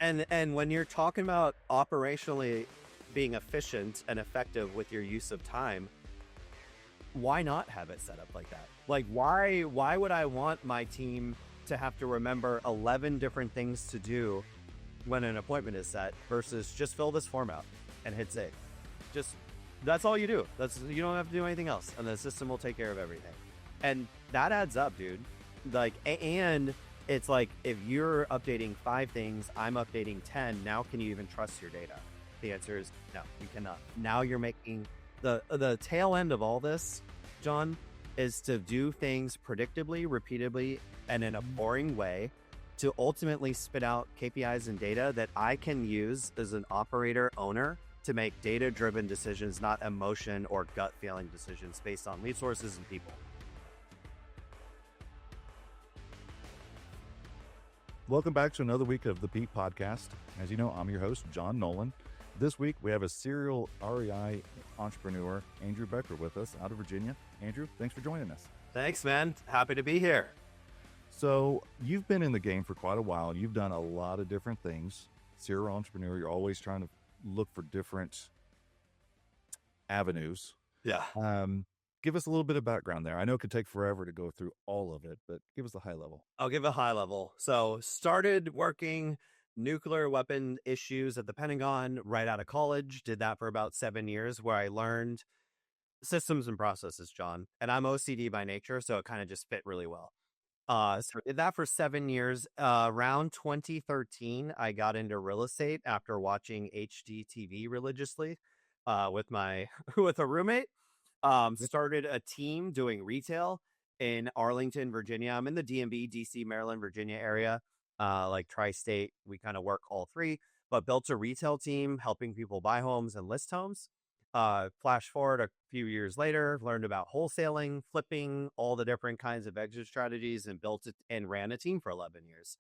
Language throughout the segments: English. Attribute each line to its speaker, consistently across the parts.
Speaker 1: And when you're talking about operationally being efficient and effective with your use of time, why not have it set up like that? Like, why would I want my team to have to remember 11 different things to do when an appointment is set versus just fill this form out and hit save? Just, that's all you do. You don't have to do anything else, and the system will take care of everything. And that adds up, dude. Like, and it's like, if you're updating 5 things, I'm updating 10. Now, can you even trust your data? The answer is no, you cannot. Now you're making the tail end of all this, John, is to do things predictably, repeatably, and in a boring way to ultimately spit out KPIs and data that I can use as an operator owner to make data-driven decisions, not emotion or gut feeling decisions based on lead sources and people.
Speaker 2: Welcome back to another week of the Peak Podcast. As you know, I'm your host, John Nolan. This week, we have a serial REI entrepreneur, Andrew Becker, with us out of Virginia. Andrew, thanks for joining us.
Speaker 1: Thanks, man. Happy to be here.
Speaker 2: So you've been in the game for quite a while. You've done a lot of different things. Serial entrepreneur, you're always trying to look for different avenues.
Speaker 1: Yeah.
Speaker 2: Give us a little bit of background there. I know it could take forever to go through all of it, but give us a high level.
Speaker 1: I'll give a high level. So started working nuclear weapon issues at the Pentagon right out of college. Did that for about 7 years, where I learned systems and processes, John. And I'm OCD by nature, so it kind of just fit really well. So I did that for 7 years. Around 2013, I got into real estate after watching HGTV religiously with a roommate. Started a team doing retail in Arlington, Virginia. I'm in the DMV, DC, Maryland, Virginia area, like tri-state. We kind of work all three, but built a retail team helping people buy homes and list homes. Flash forward a few years later, learned about wholesaling, flipping, all the different kinds of exit strategies, and built it and ran a team for 11 years.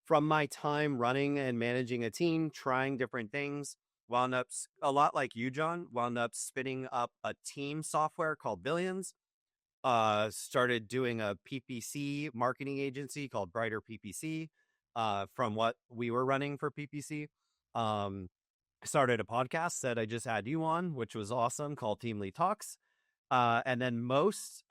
Speaker 1: From my time running and managing a team, trying different things, wound up a lot like you, John, wound up spinning up a team software called Billions. Started doing a PPC marketing agency called Brighter PPC from what we were running for PPC. Started a podcast that I just had you on, which was awesome, called Team Lead Talks. And then most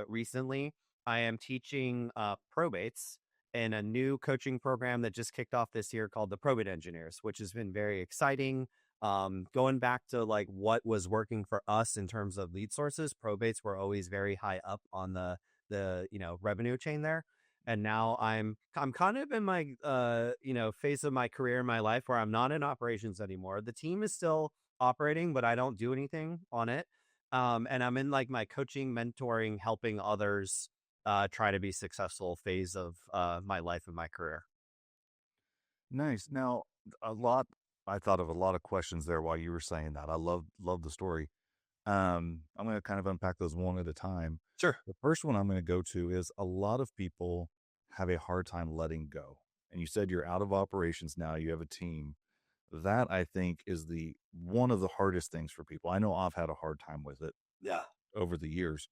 Speaker 1: recently, I am teaching probates in a new coaching program that just kicked off this year called the Probate Engineers, which has been very exciting. Going back to like what was working for us in terms of lead sources, probates were always very high up on the revenue chain there. And now I'm kind of in my phase of my career in my life where I'm not in operations anymore. The team is still operating, but I don't do anything on it. And I'm in like my coaching, mentoring, helping others try to be successful phase of my life and my career.
Speaker 2: Nice. Now, I thought of a lot of questions there while you were saying that. I love the story. I'm going to kind of unpack those one at a time.
Speaker 1: Sure.
Speaker 2: The first one I'm going to go to is a lot of people have a hard time letting go. And you said you're out of operations now. You have a team. That, I think, is one of the hardest things for people. I know I've had a hard time with it.
Speaker 1: Yeah.
Speaker 2: Over the years.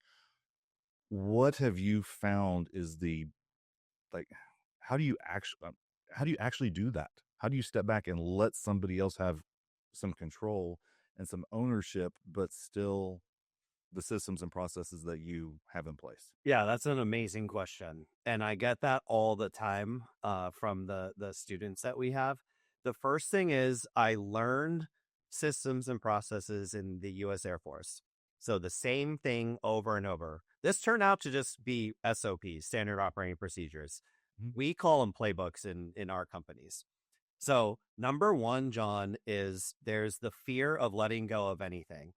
Speaker 2: What have you found is how do you actually do that? How do you step back and let somebody else have some control and some ownership, but still the systems and processes that you have in place?
Speaker 1: Yeah, that's an amazing question. And I get that all the time from the students that we have. The first thing is I learned systems and processes in the U.S. Air Force. So the same thing over and over. This turned out to just be SOPs, standard operating procedures. Mm-hmm. We call them playbooks in our companies. So number one, John, is there's the fear of letting go of anything.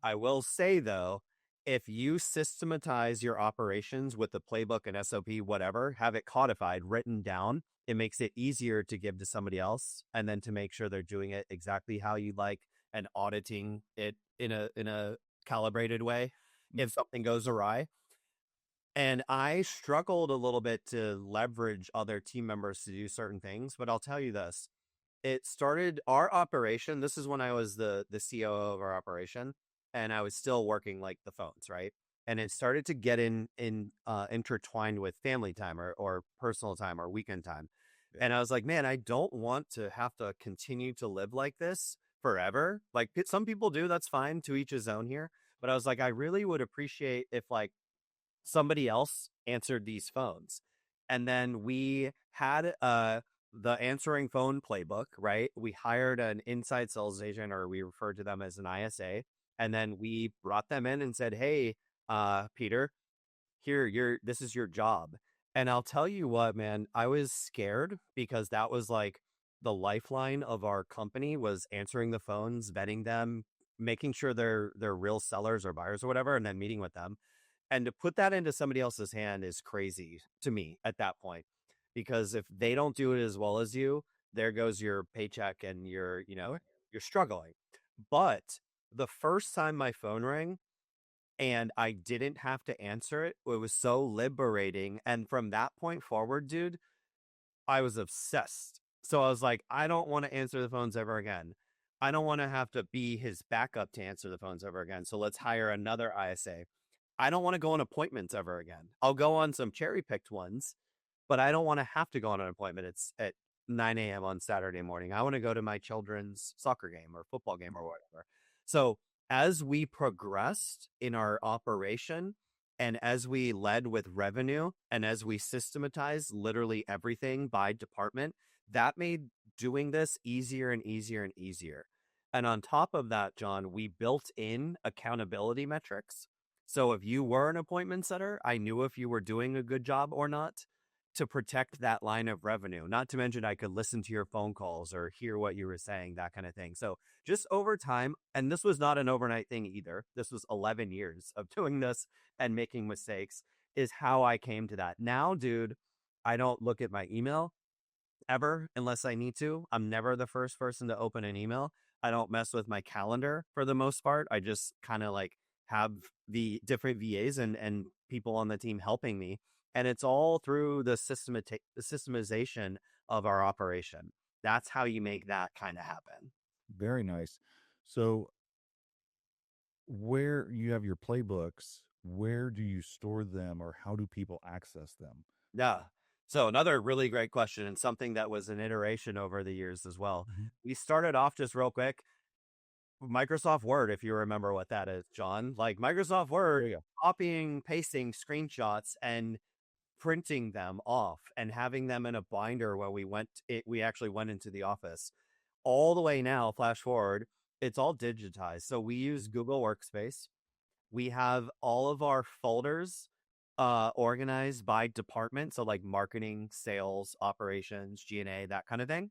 Speaker 1: I will say, though, if you systematize your operations with the playbook and SOP, whatever, have it codified, written down, it makes it easier to give to somebody else and then to make sure they're doing it exactly how you like and auditing it in a calibrated way if something goes awry. And I struggled a little bit to leverage other team members to do certain things, but I'll tell you this. It started our operation. This is when I was the COO of our operation, and I was still working like the phones, right? And it started to get intertwined with family time or personal time or weekend time. And I was like, man, I don't want to have to continue to live like this forever. Like some people do, that's fine, to each his own here. But I was like, I really would appreciate if like somebody else answered these phones. And then we had the answering phone playbook, right? We hired an inside sales agent, or we referred to them as an ISA, and then we brought them in and said, "Hey, Peter, here, this is your job." And I'll tell you what, man, I was scared because that was like the lifeline of our company, was answering the phones, vetting them, making sure they're real sellers or buyers or whatever, and then meeting with them. And to put that into somebody else's hand is crazy to me at that point, because if they don't do it as well as you, there goes your paycheck and you're struggling. But the first time my phone rang and I didn't have to answer it, it was so liberating. And from that point forward, dude, I was obsessed. So I was like, I don't want to answer the phones ever again. I don't want to have to be his backup to answer the phones ever again. So let's hire another ISA. I don't want to go on appointments ever again. I'll go on some cherry picked ones, but I don't want to have to go on an appointment. It's at 9 a.m. on Saturday morning. I want to go to my children's soccer game or football game or whatever. So as we progressed in our operation, and as we led with revenue, and as we systematized literally everything by department, that made doing this easier and easier and easier. And on top of that, John, we built in accountability metrics. So if you were an appointment setter, I knew if you were doing a good job or not, to protect that line of revenue. Not to mention, I could listen to your phone calls or hear what you were saying, that kind of thing. So just over time, and this was not an overnight thing either. This was 11 years of doing this and making mistakes, is how I came to that. Now, dude, I don't look at my email ever unless I need to. I'm never the first person to open an email. I don't mess with my calendar for the most part. I just kind of like have the different VAs and people on the team helping me. And it's all through the systemization of our operation. That's how you make that kind of happen.
Speaker 2: Very nice. So, where you have your playbooks, where do you store them or how do people access them?
Speaker 1: Yeah. So another really great question, and something that was an iteration over the years as well.
Speaker 2: Mhm.
Speaker 1: We started off, just real quick, Microsoft Word, if you remember what that is, John. Like Microsoft
Speaker 2: Yeah,
Speaker 1: Word,
Speaker 2: yeah.
Speaker 1: copying, pasting screenshots and printing them off and having them in a binder where we actually went into the office. All the way now, flash forward, it's all digitized. So we use Google Workspace. We have all of our folders organized by department. So like marketing, sales, operations, G&A, that kind of thing.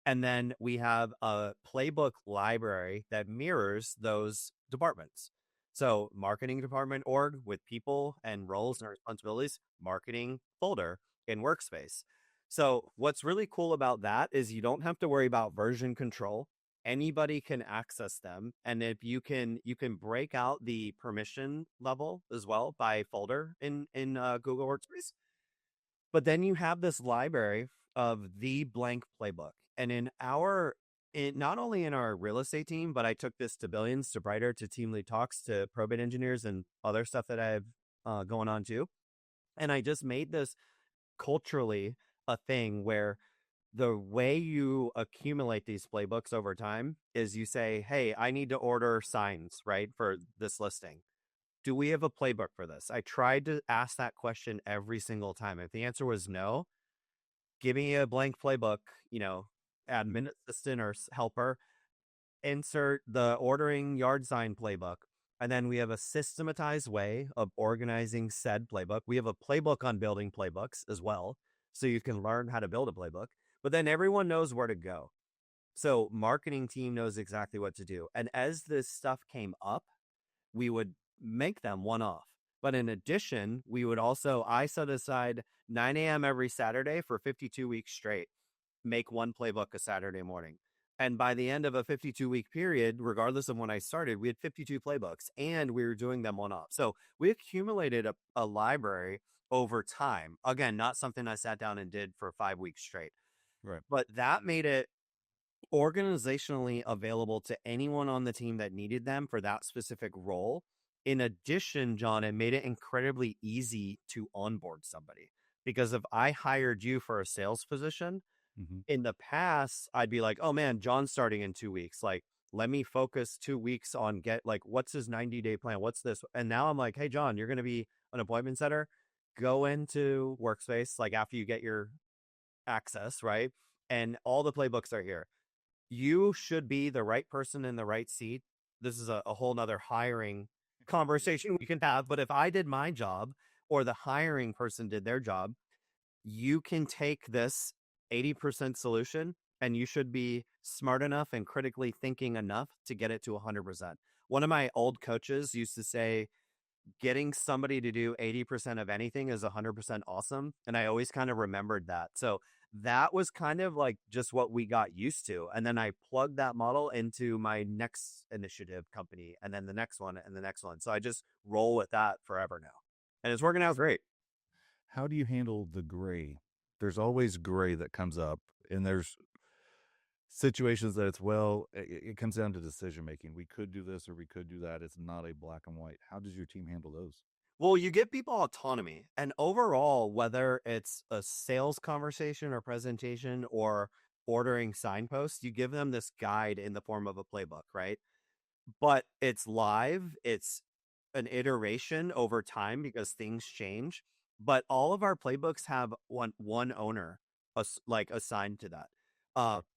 Speaker 1: And then we have a playbook library that mirrors those departments. So marketing department org with people and roles and responsibilities, marketing folder in Workspace. So what's really cool about that is you don't have to worry about version control. Anybody can access them. And if you can break out the permission level as well by folder in Google Workspace. But then you have this library of the blank playbook. And not only in our real estate team, but I took this to Billions, to Brighter, to Team Lead Talks, to Probate Engineers, and other stuff that I have going on too. And I just made this culturally a thing where the way you accumulate these playbooks over time is you say, hey, I need to order signs, right, for this listing. Do we have a playbook for this? I tried to ask that question every single time. If the answer was no, give me a blank playbook, admin assistant or helper, insert the ordering yard sign playbook. And then we have a systematized way of organizing said playbook. We have a playbook on building playbooks as well. So you can learn how to build a playbook, but then everyone knows where to go. So marketing team knows exactly what to do. And as this stuff came up, we would make them one off. But in addition, I set aside 9 a.m. every Saturday for 52 weeks straight, make one playbook a Saturday morning. And by the end of a 52-week period, regardless of when I started, we had 52 playbooks and we were doing them one off. So we accumulated a library over time. Again, not something I sat down and did for 5 weeks straight,
Speaker 2: Right.
Speaker 1: but that made it organizationally available to anyone on the team that needed them for that specific role. In addition, John, it made it incredibly easy to onboard somebody. Because if I hired you for a sales position,
Speaker 2: Mm-hmm.
Speaker 1: in the past, I'd be like, oh man, John's starting in 2 weeks. Like, let me focus 2 weeks on what's his 90-day plan? What's this? And now I'm like, hey, John, you're going to be an appointment setter. Go into Workspace, like after you get your access, right? And all the playbooks are here. You should be the right person in the right seat. This is a whole nother hiring conversation we can have. But if I did my job or the hiring person did their job, you can take this 80% solution and you should be smart enough and critically thinking enough to get it to 100%. One of my old coaches used to say, getting somebody to do 80% of anything is 100% awesome. And I always kind of remembered that. So that was kind of like just what we got used to. And then I plugged that model into my next initiative company and then the next one and the next one. So I just roll with that forever now. And it's working out great.
Speaker 2: How do you handle the gray? There's always gray that comes up, and there's situations that it comes down to decision making. We could do this or we could do that. It's not a black and white. How does your team handle those?
Speaker 1: Well, you give people autonomy. And overall, whether it's a sales conversation or presentation or ordering signposts, you give them this guide in the form of a playbook, right? But it's live, it's an iteration over time because things change. But all of our playbooks have one owner like assigned to that.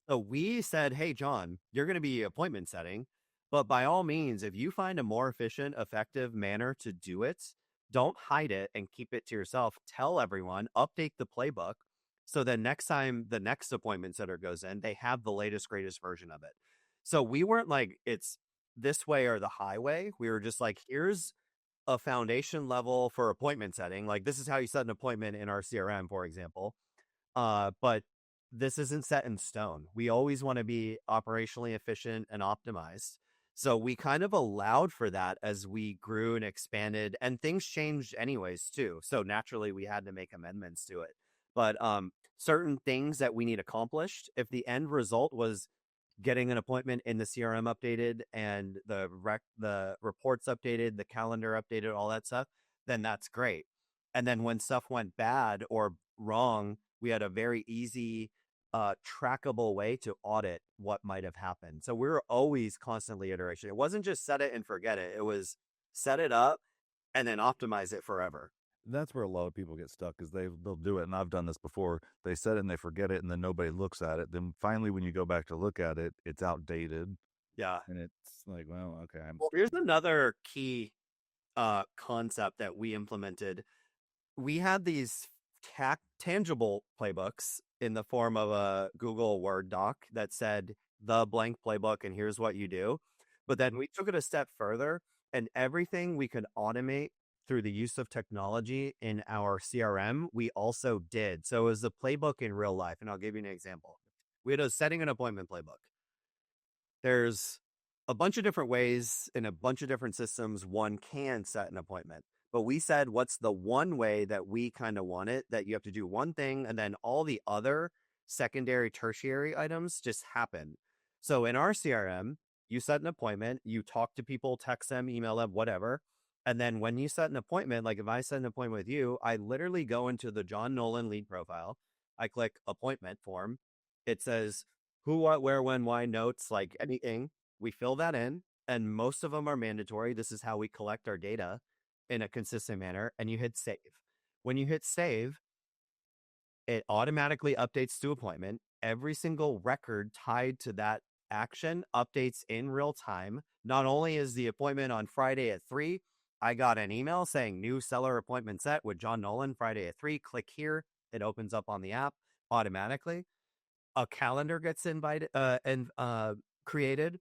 Speaker 1: So we said, hey, John, you're going to be appointment setting, but by all means, if you find a more efficient, effective manner to do it, don't hide it and keep it to yourself. Tell everyone, update the playbook. So then next time the next appointment setter goes in, they have the latest, greatest version of it. So we weren't like, it's this way or the highway. We were just like, here's a foundation level for appointment setting. Like, this is how you set an appointment in our CRM, for example. But this isn't set in stone. We always want to be operationally efficient and optimized. So we kind of allowed for that as we grew and expanded, and things changed anyways too. So naturally we had to make amendments to it. But certain things that we need accomplished, if the end result was getting an appointment in the CRM updated and the reports updated, the calendar updated, all that stuff, then that's great. And then when stuff went bad or wrong, we had a very easy, trackable way to audit what might have happened. So we were always constantly iteration. It wasn't just set it and forget it. It was set it up and then optimize it forever.
Speaker 2: That's where a lot of people get stuck, is they'll do it, and I've done this before. They set it and they forget it, and then nobody looks at it. Then finally, when you go back to look at it, it's outdated,
Speaker 1: Yeah.
Speaker 2: and it's like, well, okay.
Speaker 1: Well, here's another key concept that we implemented. We had these tangible playbooks in the form of a Google Word doc that said the blank playbook and here's what you do. But then we took it a step further, and everything we could automate through the use of technology in our CRM, we also did. So it was the playbook in real life. And I'll give you an example. We had a setting an appointment playbook. There's a bunch of different ways in a bunch of different systems one can set an appointment. But we said, what's the one way that we kind of want it, that you have to do one thing and then all the other secondary, tertiary items just happen. So in our CRM, you set an appointment, you talk to people, text them, email them, whatever. And then when you set an appointment, like if I set an appointment with you, I literally go into the John Nolan lead profile. I click appointment form. It says who, what, where, when, why, notes, like anything. We fill that in, and most of them are mandatory. This is how we collect our data in a consistent manner, and you hit save. When you hit save, it automatically updates to appointment. Every single record tied to that action updates in real time. Not only is the appointment on Friday at 3, I got an email saying new seller appointment set with John Nolan Friday at 3. Click here. It opens up on the app automatically. A calendar gets invited and created.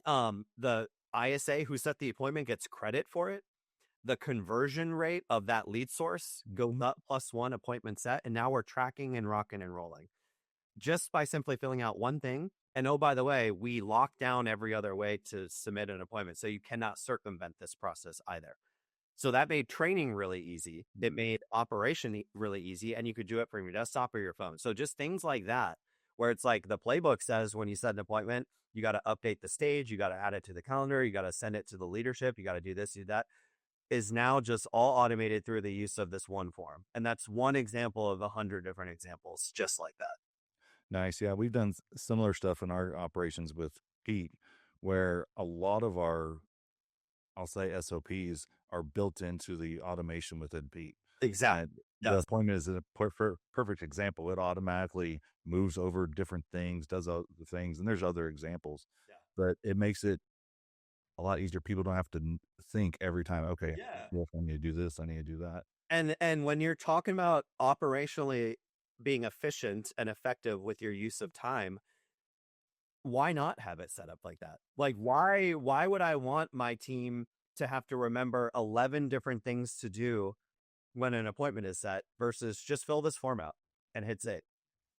Speaker 1: The ISA who set the appointment gets credit for it. The conversion rate of that lead source goes up +1 appointment set. And now we're tracking and rocking and rolling just by simply filling out one thing. And oh, by the way, we lock down every other way to submit an appointment. So you cannot circumvent this process either. So that made training really easy. It made operation really easy. And you could do it from your desktop or your phone. So just things like that, where it's like the playbook says when you set an appointment, you got to update the stage, you got to add it to the calendar, you got to send it to the leadership, you got to do this, do that. is now just all automated through the use of this one form. And that's one example of 100 different examples just like that.
Speaker 2: Nice. Yeah, we've done similar stuff in our operations with Pete, where a lot of our, I'll say SOPs are built into the automation within Pete.
Speaker 1: Exactly.
Speaker 2: And the
Speaker 1: Yes.
Speaker 2: appointment is a perfect example. It automatically moves over different things, does other things, and there's other examples,
Speaker 1: Yeah.
Speaker 2: but it makes it a lot easier. People don't have to think every time, okay,
Speaker 1: Yeah.
Speaker 2: well, if I need to do this, I need to do that.
Speaker 1: And when you're talking about operationally being efficient and effective with your use of time, why not have it set up like that? Like why would I want my team to have to remember 11 different things to do when an appointment is set versus just fill this form out and hit save?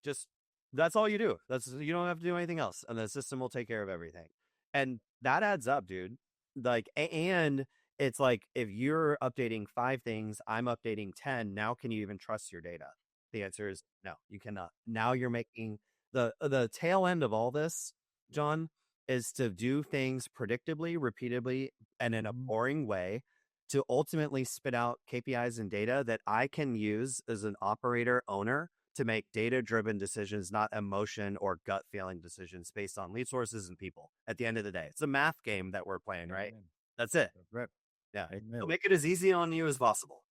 Speaker 1: Just that's all you do. You don't have to do anything else, and the system will take care of everything. And that adds up, dude. Like, and it's like if you're updating 5 things, I'm updating 10. Now, can you even trust your data? The answer is no, you cannot. Now you're making the tail end of all this, John, is to do things predictably, repeatably, and in a boring way to ultimately spit out KPIs and data that I can use as an operator owner to make data-driven decisions, not emotion or gut feeling decisions based on lead sources and people. At the end of the day, it's a math game that we're playing, right?
Speaker 2: Amen.
Speaker 1: That's it.
Speaker 2: That's right.
Speaker 1: Yeah.
Speaker 2: Amen.
Speaker 1: So make it as easy on you as possible.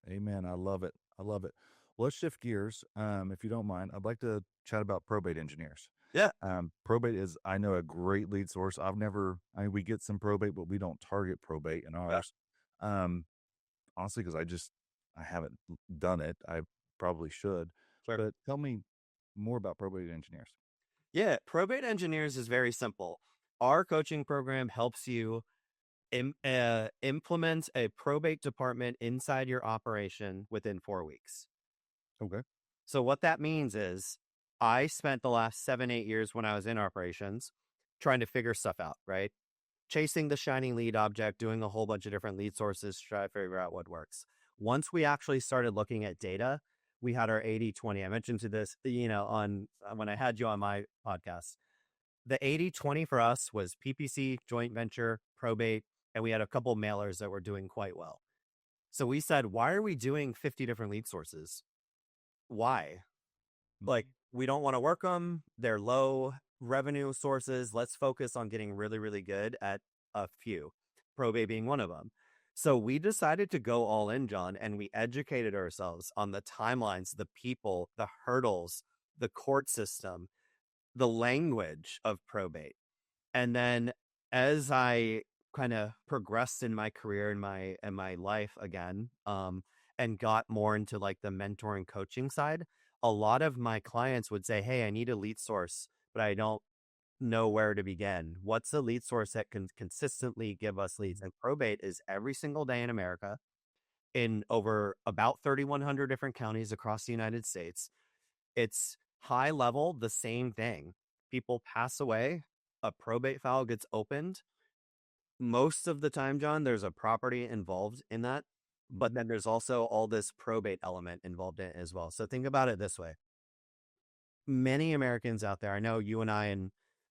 Speaker 2: Amen. I love it. I love it. Well, let's shift gears. If you don't mind, I'd like to chat about probate engineers.
Speaker 1: Yeah.
Speaker 2: Probate is, I know, a great lead source. We get some probate, but we don't target probate in ours. Honestly, because I haven't done it. I probably should.
Speaker 1: Sure.
Speaker 2: But tell me more about probate engineers.
Speaker 1: Yeah. Probate Engineers is very simple. Our coaching program helps you implement a probate department inside your operation within 4 weeks.
Speaker 2: Okay.
Speaker 1: So what that means is I spent the last 7, 8 years when I was in operations trying to figure stuff out, right? Chasing the shiny lead object, doing a whole bunch of different lead sources to try to figure out what works. Once we actually started looking at data, we had our 80/20. I mentioned to this, on when I had you on my podcast. The 80/20 for us was PPC, joint venture, probate, and we had a couple mailers that were doing quite well. So we said, why are we doing 50 different lead sources? Why? Like, we don't want to work them. They're low revenue sources. Let's focus on getting really, really good at a few, probate being one of them. So we decided to go all in, John, and we educated ourselves on the timelines, the people, the hurdles, the court system, the language of probate. And then as I kind of progressed in my career and my life again, and got more into like the mentoring coaching side, a lot of my clients would say, hey, I need a lead source, but I don't know where to begin. What's a lead source that can consistently give us leads? And probate is every single day in America in over about 3,100 different counties across the United States. It's high level, the same thing. People pass away, a probate file gets opened. Most of the time, John, there's a property involved in that, but then there's also all this probate element involved in it as well. So think about it this way. Many Americans out there, I know you and I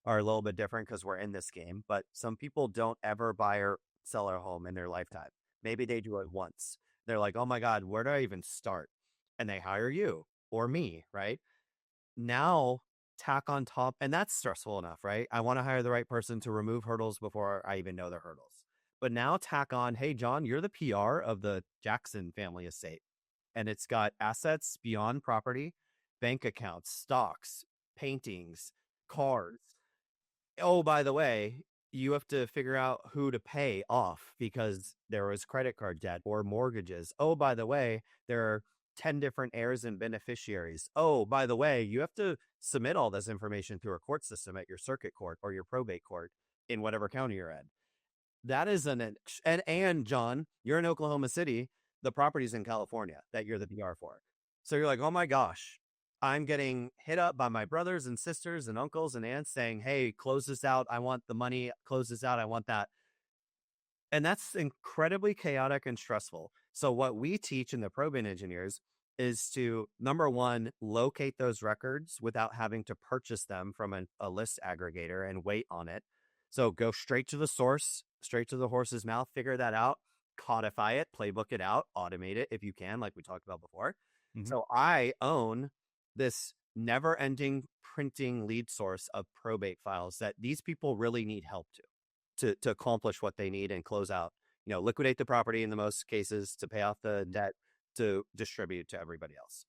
Speaker 1: are a little bit different because we're in this game, but some people don't ever buy or sell a home in their lifetime. Maybe they do it once. They're like, oh my God, where do I even start? And they hire you or me, right? Now tack on top, and that's stressful enough, right? I want to hire the right person to remove hurdles before I even know the hurdles. But now tack on, hey, John, you're the PR of the Jackson family estate, and it's got assets beyond property, bank accounts, stocks, paintings, cars. Oh, by the way, you have to figure out who to pay off because there was credit card debt or mortgages. Oh, by the way, there are 10 different heirs and beneficiaries. Oh, by the way, you have to submit all this information through a court system at your circuit court or your probate court in whatever county you're in. That is and John, you're in Oklahoma City. The property's in California that you're the PR for. So you're like, oh my gosh, I'm getting hit up by my brothers and sisters and uncles and aunts saying, hey, close this out. I want the money. Close this out. I want that. And that's incredibly chaotic and stressful. So what we teach in the probate engineers is to, number one, locate those records without having to purchase them from a list aggregator and wait on it. So go straight to the source, straight to the horse's mouth, figure that out, codify it, playbook it out, automate it if you can, like we talked about before.
Speaker 2: Mhm.
Speaker 1: So I own this never-ending printing lead source of probate files that these people really need help to accomplish what they need and close out, liquidate the property in the most cases, to pay off the debt, to distribute to everybody else.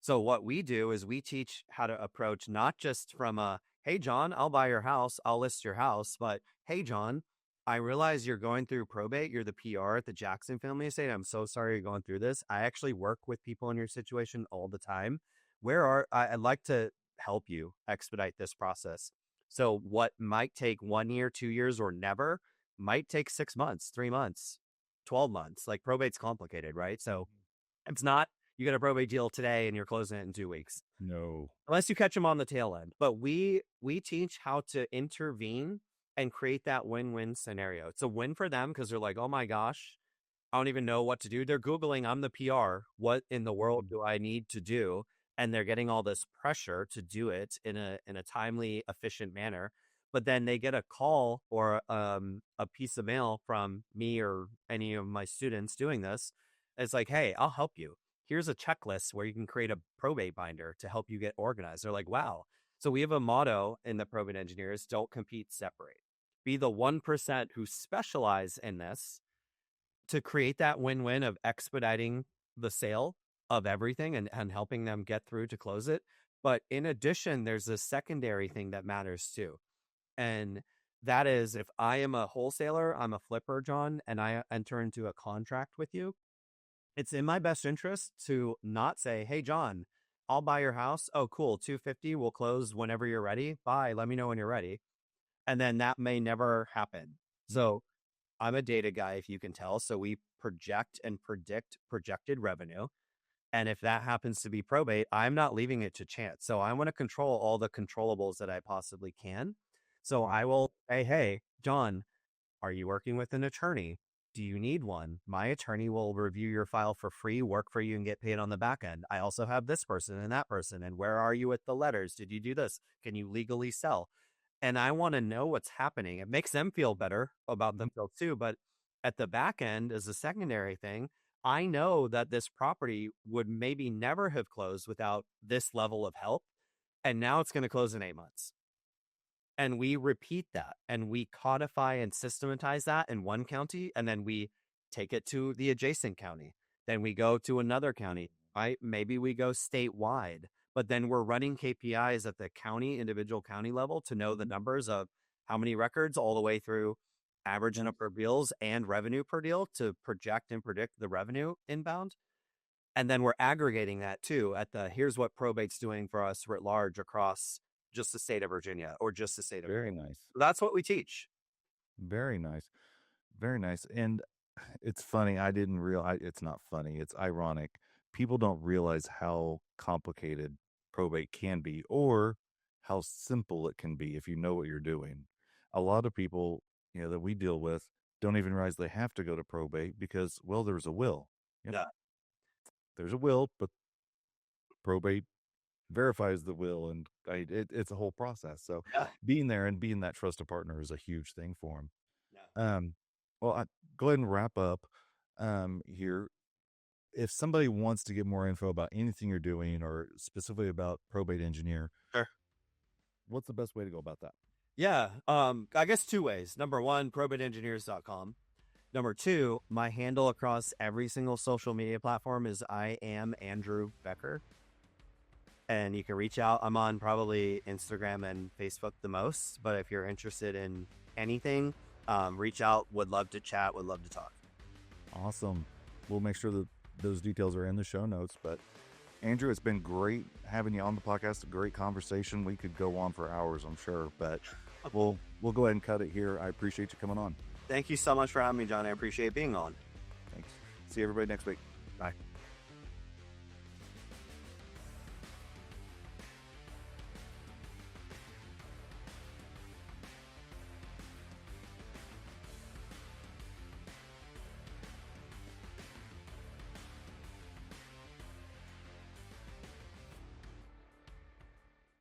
Speaker 1: So what we do is we teach how to approach, not just from a, hey, John, I'll buy your house, I'll list your house, but hey, John, I realize you're going through probate. You're the PR at the Jackson Family Estate. I'm so sorry you're going through this. I actually work with people in your situation all the time. I'd like to help you expedite this process. So what might take 1 year, 2 years, or never might take 6 months, 3 months, 12 months. Like, probate's complicated, right? So it's not, you get a probate deal today and you're closing it in 2 weeks.
Speaker 2: No.
Speaker 1: Unless you catch them on the tail end. But we teach how to intervene and create that win-win scenario. It's a win for them because they're like, oh my gosh, I don't even know what to do. They're Googling, I'm the PR. What in the world do I need to do? And they're getting all this pressure to do it in a timely, efficient manner. But then they get a call or a piece of mail from me or any of my students doing this. It's like, hey, I'll help you. Here's a checklist where you can create a probate binder to help you get organized. They're like, wow. So we have a motto in the Probate Engineers: don't compete, separate. Be the 1% who specialize in this to create that win-win of expediting the sale of everything and helping them get through to close it. But in addition, there's a secondary thing that matters too. And that is, if I am a wholesaler, I'm a flipper, John, and I enter into a contract with you, it's in my best interest to not say, hey, John, I'll buy your house. Oh, cool. 250. We'll close whenever you're ready. Bye. Let me know when you're ready. And then that may never happen. So I'm a data guy, if you can tell. So we project and predict projected revenue. And if that happens to be probate, I'm not leaving it to chance. So I want to control all the controllables that I possibly can. So I will say, hey, John, are you working with an attorney? Do you need one? My attorney will review your file for free, work for you, and get paid on the back end. I also have this person and that person. And where are you with the letters? Did you do this? Can you legally sell? And I want to know what's happening. It makes them feel better about themselves too. But at the back end, as a secondary thing, I know that this property would maybe never have closed without this level of help. And now it's going to close in 8 months. And we repeat that and we codify and systematize that in one county. And then we take it to the adjacent county. Then we go to another county, right? Maybe we go statewide, but then we're running KPIs at the individual county level to know the numbers of how many records all the way through average number of deals and revenue per deal to project and predict the revenue inbound. And then we're aggregating that too at here's what probate's doing for us writ large across just the state of Virginia or just the state of
Speaker 2: Very nice.
Speaker 1: That's what we teach.
Speaker 2: Very nice. Very nice. And it's funny. I didn't realize it's not funny. It's ironic. People don't realize how complicated probate can be or how simple it can be if you know what you're doing. A lot of people, that we deal with don't even realize they have to go to probate because, well, there's a will.
Speaker 1: Yeah.
Speaker 2: There's a will, but probate verifies the will, and it's a whole process. So being there and being that trusted partner is a huge thing for them.
Speaker 1: Yeah.
Speaker 2: Well, go ahead and wrap up here. If somebody wants to get more info about anything you're doing or specifically about Probate Engineer,
Speaker 1: Sure.
Speaker 2: What's the best way to go about that?
Speaker 1: Yeah. I guess 2 ways. Number one, probateengineers.com. Number two, my handle across every single social media platform is I am Andrew Becker. And you can reach out. I'm on probably Instagram and Facebook the most, but if you're interested in anything, reach out. Would love to chat. Would love to talk.
Speaker 2: Awesome. We'll make sure that those details are in the show notes. But Andrew, it's been great having you on the podcast. A great conversation. We could go on for hours, I'm sure, but we'll go ahead and cut it here. I appreciate you coming on.
Speaker 1: Thank you so much for having me, John. I appreciate being on.
Speaker 2: Thanks. See everybody next week.
Speaker 1: Bye.